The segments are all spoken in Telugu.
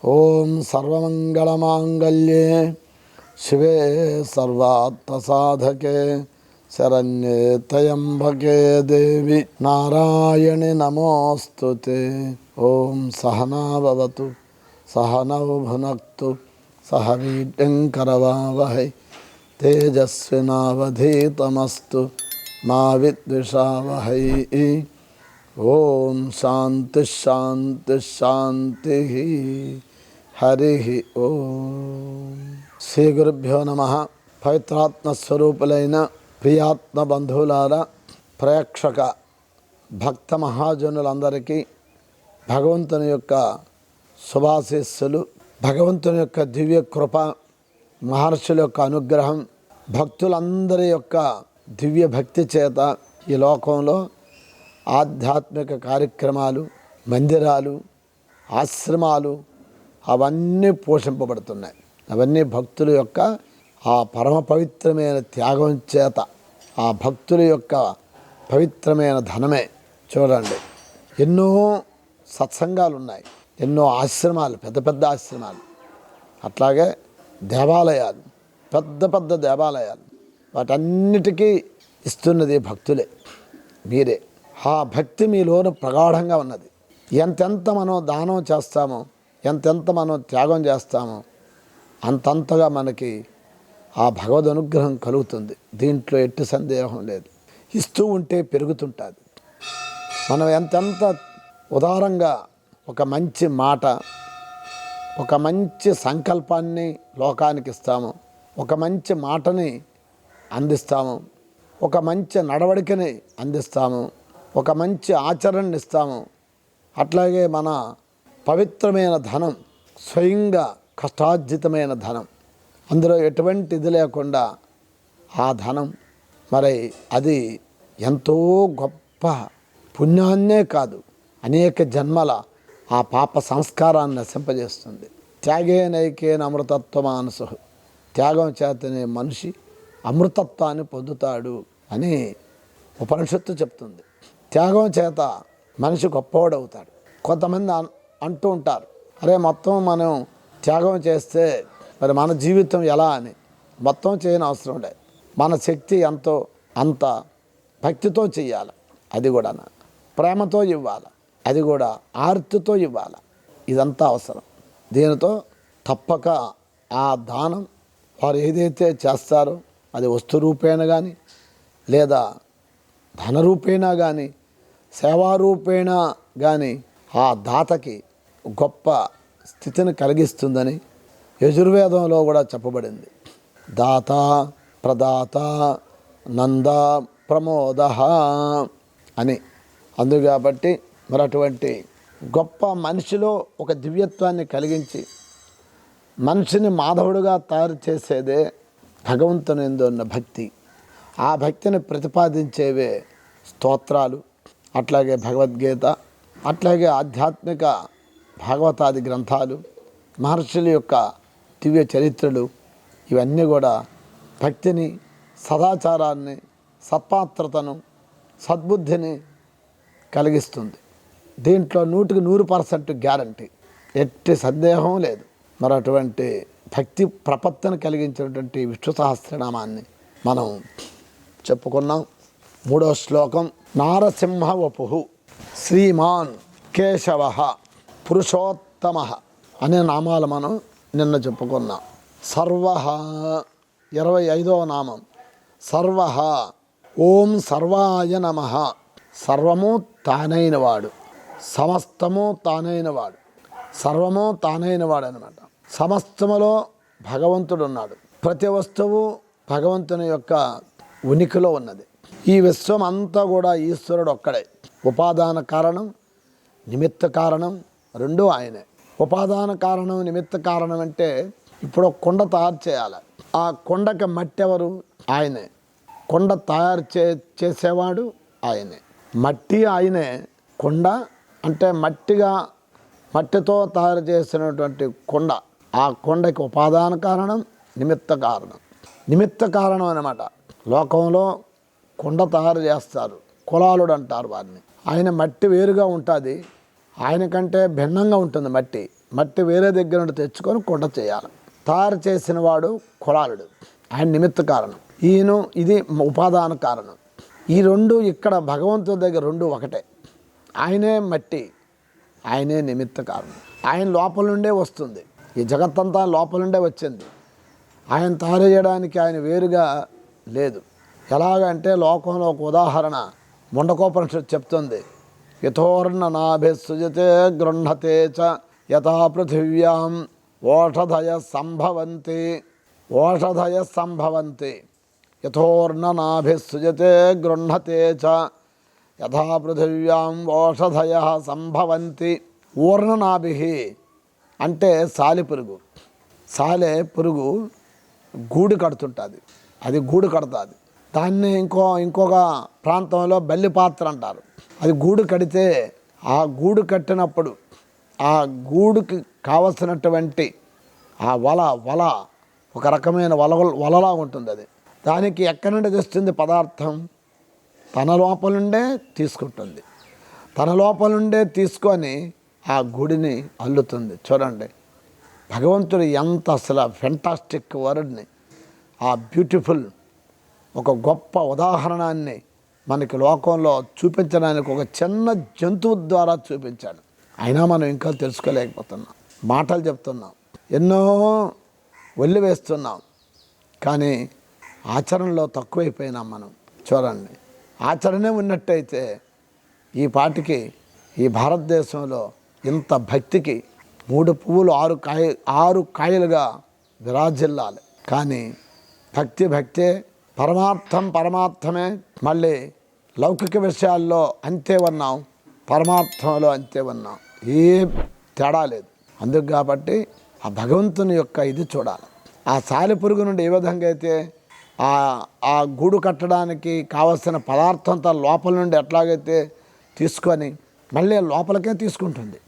ఓం సర్వమంగళమాంగళ్యే శివే సర్వార్థసాధకే శరణ్యే త్రయంబకే దేవి నారాయణి నమోస్తుతే. ఓం సహనా భవతు సహనౌ భునక్తు సహ వీర్యం కరవావహై తేజస్వినావధీతమస్తు మా విద్విషావహై. ఓం శాంతి శాంతి శాంతి. హరి ఓం. శ్రీ గురుభ్యో నమః. పవిత్రాత్మస్వరూపులైన ప్రియాత్మ బంధువులారా, ప్రేక్షక భక్త మహాజనులందరికీ భగవంతుని యొక్క శుభాశీస్సులు, భగవంతుని యొక్క దివ్య కృప, మహర్షుల యొక్క అనుగ్రహం, భక్తులందరి యొక్క దివ్య భక్తి చేత ఈ లోకంలో ఆధ్యాత్మిక కార్యక్రమాలు, మందిరాలు, ఆశ్రమాలు అవన్నీ పోషింపబడుతున్నాయి. అవన్నీ భక్తుల యొక్క ఆ పరమ పవిత్రమైన త్యాగం చేత, ఆ భక్తుల యొక్క పవిత్రమైన ధనమే. చూడండి, ఎన్నో సత్సంగాలు ఉన్నాయి, ఎన్నో ఆశ్రమాలు, పెద్ద పెద్ద ఆశ్రమాలు, అట్లాగే దేవాలయాలు, పెద్ద పెద్ద దేవాలయాలు, వాటన్నిటికీ ఇస్తున్నది భక్తులే, మీరే. ఆ భక్తి మీలోను ప్రగాఢంగా ఉన్నది. ఎంతెంత మనం దానం చేస్తామో, ఎంతెంత మనం త్యాగం చేస్తామో అంతంతగా మనకి ఆ భగవద్ అనుగ్రహం కలుగుతుంది. దీంట్లో ఎట్టి సందేహం లేదు. ఇస్తూ ఉంటే పెరుగుతుంటుంది. మనం ఎంతెంత ఉదారంగా ఒక మంచి మాట, ఒక మంచి సంకల్పాన్ని లోకానికి ఇస్తాము, ఒక మంచి మాటని అందిస్తాము, ఒక మంచి నడవడికని అందిస్తాము, ఒక మంచి ఆచరణని ఇస్తాము. అట్లాగే మన పవిత్రమైన ధనం, స్వయంగా కష్టార్జితమైన ధనం, అందులో ఎటువంటి ఇది లేకుండా ఆ ధనం మరి అది ఎంతో గొప్ప పుణ్యాన్నే కాదు, అనేక జన్మల ఆ పాప సంస్కారాన్ని నశింపజేస్తుంది. త్యాగే నైకేన అమృతత్వ మానసు, త్యాగం చేతనే మనిషి అమృతత్వాన్ని పొందుతాడు అని ఉపనిషత్తు చెప్తుంది. త్యాగం చేత మనిషి గొప్పవాడవుతాడు. కొంతమంది అంటూ ఉంటారు, అరే మొత్తం మనం త్యాగం చేస్తే మరి మన జీవితం ఎలా అని. మొత్తం చేయని అవసరం లేదు. మన శక్తి ఎంతో అంత భక్తితో చెయ్యాలి, అది కూడా ప్రేమతో ఇవ్వాలి, అది కూడా ఆర్తితో ఇవ్వాలి. ఇదంతా అవసరం. దీనితో తప్పక ఆ దానం వారు ఏదైతే చేస్తారో అది వస్తు రూపేణ కానీ, లేదా ధనరూపేణా కానీ, సేవారూపేణ కానీ ఆ దాతకి గొప్ప స్థితిని కలిగిస్తుందని యజుర్వేదంలో కూడా చెప్పబడింది. దాత ప్రదాత నంద ప్రమోద అని. అందుకు కాబట్టి మరి అటువంటి గొప్ప మనిషిలో ఒక దివ్యత్వాన్ని కలిగించి మనిషిని మాధవుడుగా తయారు చేసేదే భగవంతుని యందు ఉన్న భక్తి. ఆ భక్తిని ప్రతిపాదించేవే స్తోత్రాలు, అట్లాగే భగవద్గీత, అట్లాగే ఆధ్యాత్మిక భాగవతాది గ్రంథాలు, మహర్షుల యొక్క దివ్య చరిత్రలు. ఇవన్నీ కూడా భక్తిని, సదాచారాన్ని, సత్పాత్రతను, సద్బుద్ధిని కలిగిస్తుంది. దీంట్లో 100% గ్యారంటీ, ఎట్టి సందేహం లేదు. మరి అటువంటి భక్తి ప్రపత్తిని కలిగించినటువంటి విష్ణు సహస్రనామాన్ని మనం చెప్పుకున్నాం. 3వ శ్లోకం. నారసింహ వపుః శ్రీమాన్ కేశవ పురుషోత్తమ అనే నామాలు మనం నిన్న చెప్పుకున్నాం. సర్వ 25వ నామం సర్వ. ఓం సర్వాయ నమః. సర్వము తానైనవాడు, సమస్తము తానైనవాడు, సర్వము తానైనవాడు అనమాట. సమస్తములో భగవంతుడు ఉన్నాడు. ప్రతి వస్తువు భగవంతుని యొక్క ఉనికిలో ఉన్నది. ఈ విశ్వం అంతా కూడా ఈశ్వరుడు ఒక్కడే. ఉపాదాన కారణం, నిమిత్త కారణం రెండూ ఆయనే. ఉపాదాన కారణం, నిమిత్త కారణం అంటే ఇప్పుడు ఒక కొండ తయారు చేయాలి. ఆ కొండకి మట్టి ఎవరు? ఆయనే. కొండ తయారు చేసేవాడు ఆయనే. మట్టి ఆయనే. కొండ అంటే మట్టిగా మట్టితో తయారు చేసినటువంటి కొండ, ఆ కొండకి ఉపాదాన కారణం, నిమిత్త కారణం. నిమిత్త కారణం అన్నమాట. లోకంలో కొండ తయారు చేస్తారు, కులాలుడు అంటారు వారిని. ఆయన మట్టి వేరుగా ఉంటుంది, ఆయన కంటే భిన్నంగా ఉంటుంది మట్టి. మట్టి వేరే దగ్గర నుండి తెచ్చుకొని కొండ చేయాలి. తయారు చేసిన వాడు కులాలుడు, ఆయన నిమిత్త కారణం. ఈయన ఇది ఉపాదాన కారణం. ఈ రెండు ఇక్కడ భగవంతుడి దగ్గర రెండు ఒకటే. ఆయనే మట్టి, ఆయనే నిమిత్త కారణం. ఆయన లోపల నుండే వస్తుంది, ఈ జగత్తంతా లోపల నుండే వచ్చింది. ఆయన తయారు చేయడానికి ఆయన వేరుగా లేదు. ఎలాగంటే లోకంలో ఒక ఉదాహరణ ముండకోపనిషత్తు చెప్తుంది. యథోర్ణ నాభిసృజతే గృహతే చ యథా పృథివ్యాం ఓషధయ సంభవంతి. ఓషధయ సంభవంతి. యథోర్ణ నాభిసృజతే గృహతే చ యథా పృథివ్యాం ఓషధయ సంభవంతి. ఊర్ణనాభి అంటే సాలి పురుగు. సాలె పురుగు గూడు కడుతుంటుంది, అది గూడు కడుతుంది. దాన్ని ఇంకొక ప్రాంతంలో బల్లి పాత్ర అంటారు. అది గూడు కడితే ఆ గూడు కట్టినప్పుడు ఆ గూడుకి కావలసినటువంటి ఆ వల ఒక రకమైన వలలా ఉంటుంది. అది దానికి ఎక్కడి నుండి తెస్తుంది పదార్థం? తన లోపల నుండే తీసుకుంటుంది. తన లోపల నుండే తీసుకొని ఆ గుడిని అల్లుతుంది. చూడండి భగవంతుడు ఎంత అసలు ఫెంటాస్టిక్ వర్డ్ని, ఆ బ్యూటిఫుల్ ఒక గొప్ప ఉదాహరణాన్ని మనకి లోకంలో చూపించడానికి ఒక చిన్న జంతువు ద్వారా చూపించాడు. అయినా మనం ఇంకా తెలుసుకోలేకపోతున్నాం. మాటలు చెప్తున్నాం, ఎన్నో ఒళ్ళు వేస్తున్నాం, కానీ ఆచరణలో తక్కువైపోయినాం మనం. చూడండి ఆచరణే ఉన్నట్టయితే ఈ పాటికి ఈ భారతదేశంలో ఇంత భక్తికి 3 పువ్వులు 6 కాయలుగా విరాజిల్లాలి. కానీ భక్తే, పరమార్థమే. మళ్ళీ లౌకిక విషయాల్లో అంతే ఉన్నాం, పరమార్థంలో అంతే ఉన్నాం, ఏం తేడా లేదు. అందుకు కాబట్టి ఆ భగవంతుని యొక్క ఇది చూడాలి. ఆ సాలి పురుగు నుండి ఏ విధంగా అయితే ఆ గూడు కట్టడానికి కావలసిన పదార్థం అంతా లోపల నుండి ఎట్లాగైతే తీసుకొని మళ్ళీ లోపలికే తీసుకుంటుంది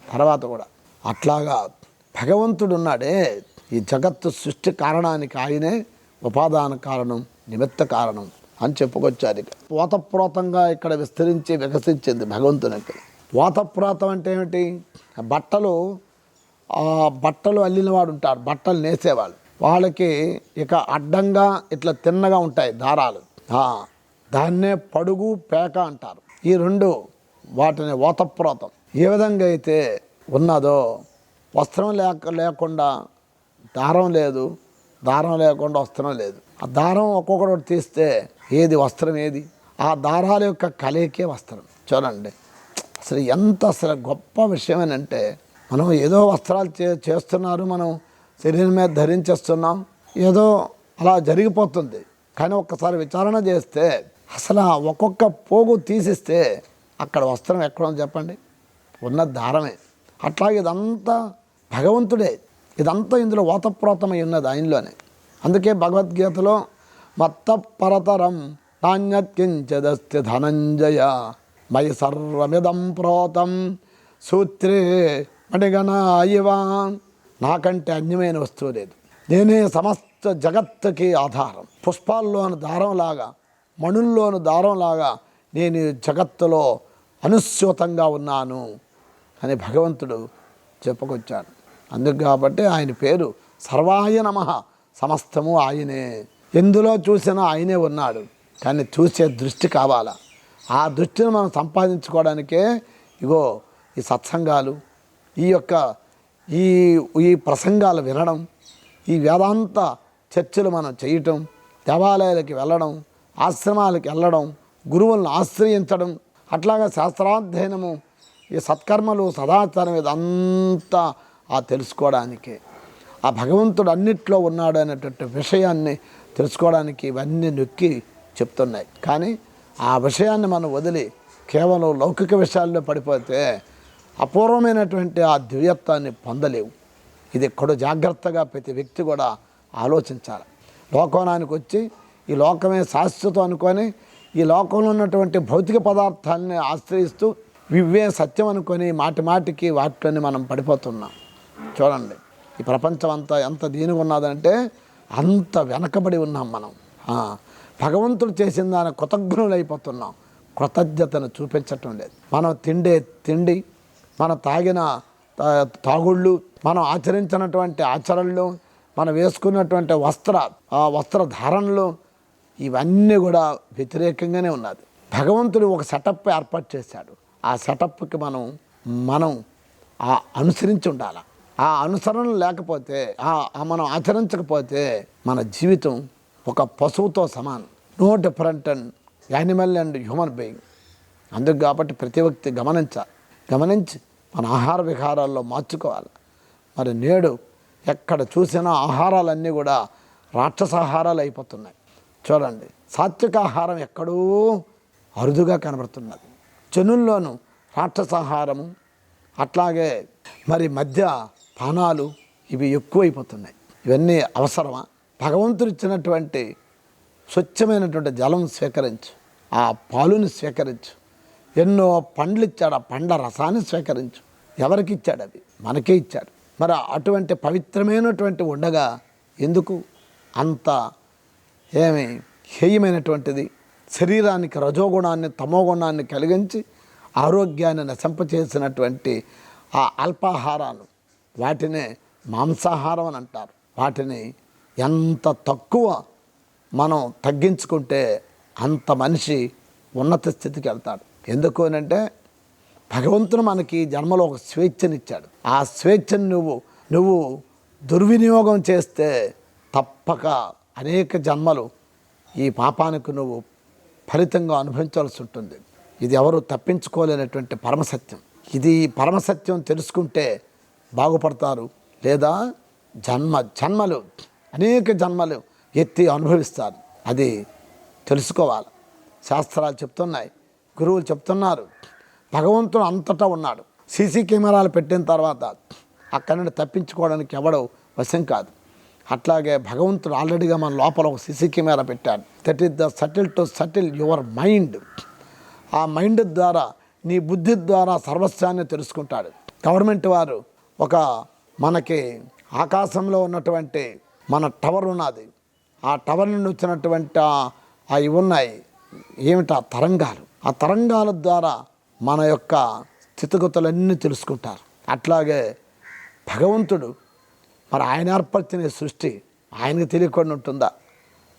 తర్వాత కూడా, అట్లాగా భగవంతుడు ఉన్నాడే ఈ జగత్తు సృష్టి కారణానికి ఆయనే ఉపాదాన కారణం, నిమిత్త కారణం అని చెప్పుకొచ్చారు. ఇక ఓతప్రోతంగా ఇక్కడ విస్తరించి వికసించింది భగవంతునికి. ఓతప్రోతం అంటే ఏమిటి? బట్టలు అల్లినవాడు ఉంటారు, బట్టలు నేసేవాళ్ళు. వాళ్ళకి ఇక అడ్డంగా ఇట్లా తిన్నగా ఉంటాయి దారాలు, దాన్నే పడుగు పేక అంటారు. ఈ రెండు వాటిని ఓతప్రోతం. ఏ విధంగా అయితే ఉన్నదో వస్త్రం లేకుండా దారం లేదు, దారం లేకుండా వస్త్రం లేదు. ఆ దారం ఒక్కొక్కటి తీస్తే ఏది వస్త్రం ఏది? ఆ దారాల యొక్క కలయికే వస్త్రం. చూడండి అసలు గొప్ప విషయం ఏంటంటే మనం ఏదో వస్త్రాలు చేస్తున్నారు, మనం శరీరం మీద ధరించేస్తున్నాం, ఏదో అలా జరిగిపోతుంది. కానీ ఒక్కసారి విచారణ చేస్తే అసలు ఒక్కొక్క పోగు తీసిస్తే అక్కడ వస్త్రం ఎక్కడ చెప్పండి? ఉన్న దారమే. అట్లాగే ఇదంతా భగవంతుడే, ఇదంతా ఇందులో ఓతప్రోతమై ఉన్నది ఆయనలోనే. అందుకే భగవద్గీతలో మత్త పరతరం నాణ్యత్కించదస్తి ధనంజయ మయి సర్వమిదం ప్రోతం సూత్రే మణిగణాయివా. నాకంటే అన్యమైన వస్తువు లేదు, నేనే సమస్త జగత్తుకి ఆధారం. పుష్పాల్లోని దారంలాగా, మణుల్లోని దారంలాగా నేను జగత్తులో అనుస్యూతంగా ఉన్నాను అని భగవంతుడు చెప్పుకొచ్చాడు. అందుకు కాబట్టి ఆయన పేరు సర్వాయ నమః, సమస్తము ఆయనే. ఎందులో చూసినా ఆయనే ఉన్నాడు, కానీ చూసే దృష్టి కావాలా. ఆ దృష్టిని మనం సంపాదించుకోవడానికే ఇగో ఈ సత్సంగాలు, ఈ ప్రసంగాలు వినడం, ఈ వేదాంత చర్చలు మనం చేయటం, దేవాలయాలకి వెళ్ళడం, ఆశ్రమాలకు వెళ్ళడం, గురువులను ఆశ్రయించడం, అట్లాగా శాస్త్రాధ్యయనము, ఈ సత్కర్మలు, సదాచారం, ఇదంతా తెలుసుకోవడానికే, ఆ భగవంతుడు అన్నిట్లో ఉన్నాడు అనేటువంటి విషయాన్ని తెలుసుకోవడానికి ఇవన్నీ నొక్కి చెప్తున్నాయి. కానీ ఆ విషయాన్ని మనం వదిలి కేవలం లౌకిక విషయాల్లో పడిపోతే అపూర్వమైనటువంటి ఆ దివ్యత్వాన్ని పొందలేవు. ఇది ఎక్కడో జాగ్రత్తగా ప్రతి వ్యక్తి కూడా ఆలోచించాలి. లోకానికి వచ్చి ఈ లోకమే శాశ్వతం అనుకొని ఈ లోకంలో ఉన్నటువంటి భౌతిక పదార్థాలని ఆశ్రయిస్తూ ఇవే సత్యం అనుకొని మాటి మాటికి వాటిలోని మనం పడిపోతున్నాం. చూడండి ఈ ప్రపంచం అంతా ఎంత దీనిగా ఉన్నదంటే అంత వెనకబడి ఉన్నాం మనం. భగవంతుడు చేసిన దాని కృతజ్ఞులు అయిపోతున్నాం. కృతజ్ఞతను చూపించటం లేదు. మనం తిండే తిండి, మనం తాగిన తాగుళ్ళు, మనం ఆచరించినటువంటి ఆచరణలు, మనం వేసుకున్నటువంటి వస్త్రధారణలు ఇవన్నీ కూడా వ్యతిరేకంగానే ఉన్నది. భగవంతుడు ఒక సెటప్ ఏర్పాటు చేశాడు. ఆ సెటప్కి మనం అనుసరించి ఉండాలి. ఆ అనుసరణ లేకపోతే, మనం ఆచరించకపోతే మన జీవితం ఒక పశువుతో సమానం. No different and animal and human being. అందుకు కాబట్టి ప్రతి వ్యక్తి గమనించి మన ఆహార విహారాల్లో మార్చుకోవాలి. మరి నేడు ఎక్కడ చూసినా ఆహారాలన్నీ కూడా రాక్షసాహారాలు అయిపోతున్నాయి. చూడండి సాత్విక ఆహారం ఎక్కడో అరుదుగా కనబడుతున్నది. జనుల్లోనూ రాక్షసాహారము, అట్లాగే మరి మద్య పానాలు ఇవి ఎక్కువైపోతున్నాయి. ఇవన్నీ అవసరమా? భగవంతుడు ఇచ్చినటువంటి స్వచ్ఛమైనటువంటి జలం స్వీకరించు, ఆ పాలుని స్వీకరించు. ఎన్నో పండ్లు ఇచ్చాడు, ఆ పండ్ల రసాన్ని స్వీకరించు. ఎవరికి ఇచ్చాడు? అవి మనకే ఇచ్చాడు. మరి అటువంటి పవిత్రమైనటువంటి ఉండగా ఎందుకు అంత హేయమైనటువంటిది? శరీరానికి రజోగుణాన్ని తమోగుణాన్ని కలిగించి ఆరోగ్యాన్ని నశింపచేసినటువంటి ఆ అల్పాహారాలు, వాటినే మాంసాహారం అని అంటారు. వాటిని ఎంత తక్కువ మనం తగ్గించుకుంటే అంత మనిషి ఉన్నత స్థితికి వెళ్తాడు. ఎందుకు అనంటే భగవంతుడు మనకి జన్మలో ఒక స్వేచ్ఛనిచ్చాడు. ఆ స్వేచ్ఛను నువ్వు దుర్వినియోగం చేస్తే తప్పక అనేక జన్మలు ఈ పాపానికి నువ్వు ఫలితంగా అనుభవించాల్సి ఉంటుంది. ఇది ఎవరు తప్పించుకోలేనటువంటి పరమసత్యం. ఇది పరమసత్యం తెలుసుకుంటే బాగుపడతారు, లేదా జన్మలు అనేక జన్మలు ఎత్తి అనుభవిస్తారు. అది తెలుసుకోవాలి. శాస్త్రాలు చెప్తున్నాయి, గురువులు చెప్తున్నారు. భగవంతుడు అంతటా ఉన్నాడు. సీసీ కెమెరాలు పెట్టిన తర్వాత అక్కడి నుండి తప్పించుకోవడానికి ఎవడో వశం కాదు. అట్లాగే భగవంతుడు ఆల్రెడీగా మన లోపల ఒక సీసీ కెమెరా పెట్టాడు. That is the subtle to subtle your mind. ఆ మైండ్ ద్వారా, నీ బుద్ధి ద్వారా సర్వస్వాన్ని తెలుసుకుంటాడు. గవర్నమెంట్ వారు మనకి ఆకాశంలో ఉన్నటువంటి మన టవర్ ఉన్నది. ఆ టవర్ నుండి వచ్చినటువంటి అవి ఉన్నాయి ఏమిటా తరంగాలు. ఆ తరంగాల ద్వారా మన యొక్క స్థితిగతులన్నీ తెలుసుకుంటారు. అట్లాగే భగవంతుడు మరి ఆయన ఏర్పరిచిన సృష్టి ఆయనకు తెలియకుండా ఉంటుందా?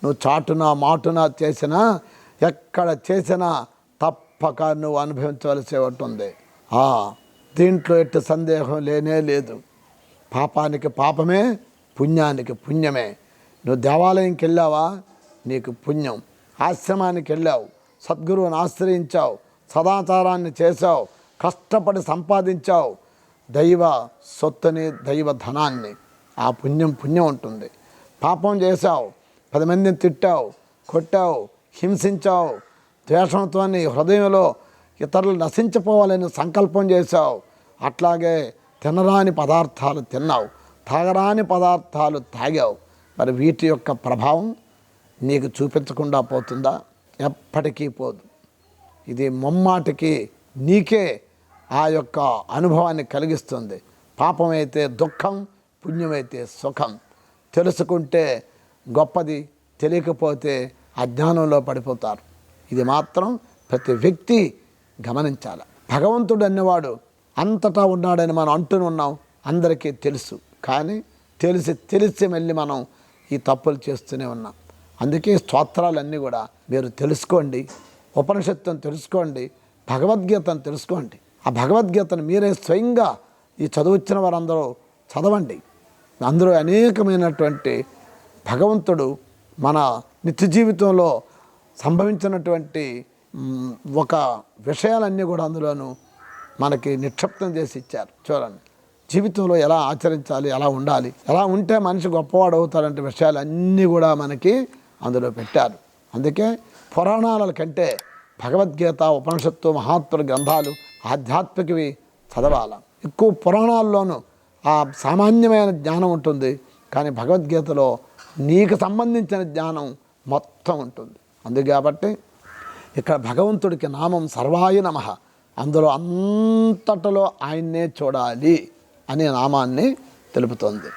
నువ్వు చాటునా మాటునా చేసినా, ఎక్కడ చేసినా తప్పక నువ్వు అనుభవించవలసి ఉంటుంది. దీంట్లో ఎట్టి సందేహం లేనే లేదు. పాపానికి పాపమే, పుణ్యానికి పుణ్యమే. నువ్వు దేవాలయంకి వెళ్ళావా, నీకు పుణ్యం. ఆశ్రమానికి వెళ్ళావు, సద్గురువుని ఆశ్రయించావు, సదాచారాన్ని చేసావు, కష్టపడి సంపాదించావు దైవ సొత్తుని, దైవ ధనాన్ని, ఆ పుణ్యం ఉంటుంది. పాపం చేశావు, 10 మందిని తిట్టావు, కొట్టావు, హింసించావు, ద్వేషంతో హృదయంలో ఇతరులు నశించిపోవాలని సంకల్పం చేశావు. అట్లాగే తినరాని పదార్థాలు తిన్నావు, తాగరాని పదార్థాలు తాగావు. మరి వీటి యొక్క ప్రభావం నీకు చూపించకుండా పోతుందా? ఎప్పటికీ పోదు. ఇది ముమ్మాటికి నీకే ఆ యొక్క అనుభవాన్ని కలిగిస్తుంది. పాపమైతే దుఃఖం, పుణ్యమైతే సుఖం. తెలుసుకుంటే గొప్పది, తెలియకపోతే అజ్ఞానంలో పడిపోతారు. ఇది మాత్రం ప్రతి వ్యక్తి గమనించాలి. భగవంతుడు అన్నవాడు అంతటా ఉన్నాడని మనం అంటూనే అందరికీ తెలుసు. కానీ తెలిసి మళ్ళీ మనం ఈ తప్పులు చేస్తూనే ఉన్నాం. అందుకే స్తోత్రాలన్నీ కూడా మీరు తెలుసుకోండి, ఉపనిషత్తును తెలుసుకోండి, భగవద్గీతను తెలుసుకోండి. ఆ భగవద్గీతను మీరే స్వయంగా ఈ చదువుచ్చిన వారందరూ చదవండి. అందులో అనేకమైనటువంటి భగవంతుడు మన నిత్య జీవితంలో సంభవించినటువంటి ఒక విషయాలన్నీ కూడా అందులోనూ మనకి నిక్షిప్తం చేసి ఇచ్చారు. చూడండి, జీవితంలో ఎలా ఆచరించాలి, ఎలా ఉండాలి, ఎలా ఉంటే మనిషి గొప్పవాడు అవుతాడంటే విషయాలు అన్నీ కూడా మనకి అందులో పెట్టారు. అందుకే పురాణాల కంటే భగవద్గీత, ఉపనిషత్తు, మహాత్ముల గ్రంథాలు ఆధ్యాత్మికవి చదవాలి. ఎక్కువ పురాణాల్లోనూ ఆ సామాన్యమైన జ్ఞానం ఉంటుంది, కానీ భగవద్గీతలో నీకు సంబంధించిన జ్ఞానం మొత్తం ఉంటుంది. అందుకే కాబట్టి ఇక్కడ భగవంతుడికి నామం సర్వాయ నమః, అందులో అంతటలో ఆయన్నే చూడాలి అనే నామాన్ని తెలుపుతోంది.